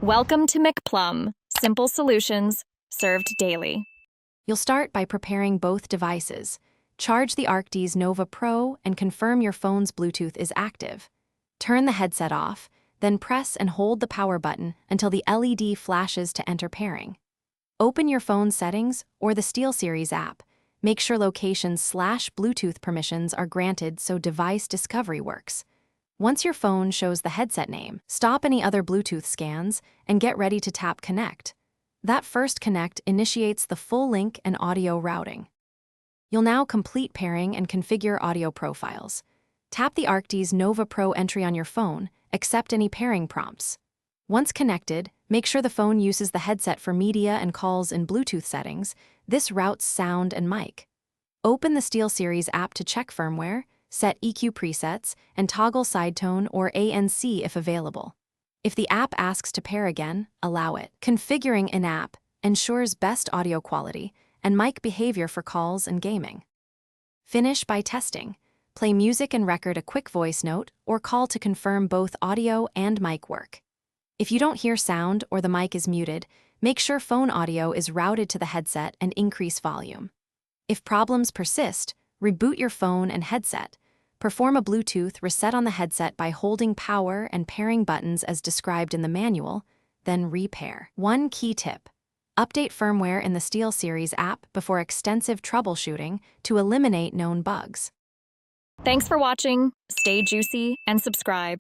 Welcome to McPlum, simple solutions served daily. You'll start by preparing both devices. Charge the Arctis Nova Pro and confirm your phone's Bluetooth is active. Turn the headset off, then press and hold the power button until the LED flashes to enter pairing. Open your phone's settings or the SteelSeries app. Make sure location/Bluetooth permissions are granted so device discovery works. Once your phone shows the headset name, stop any other Bluetooth scans and get ready to tap Connect. That first connect initiates the full link and audio routing. You'll now complete pairing and configure audio profiles. Tap the Arctis Nova Pro entry on your phone, accept any pairing prompts. Once connected, make sure the phone uses the headset for media and calls in Bluetooth settings. This routes sound and mic. Open the SteelSeries app to check firmware, set EQ presets, and toggle sidetone or ANC if available. If the app asks to pair again, allow it. Configuring in-app ensures best audio quality and mic behavior for calls and gaming. Finish by testing. Play music and record a quick voice note or call to confirm both audio and mic work. If you don't hear sound or the mic is muted, make sure phone audio is routed to the headset and increase volume. If problems persist, reboot your phone and headset. Perform a Bluetooth reset on the headset by holding power and pairing buttons as described in the manual, then repair. One key tip: update firmware in the SteelSeries app before extensive troubleshooting to eliminate known bugs. Thanks for watching. Stay juicy and subscribe.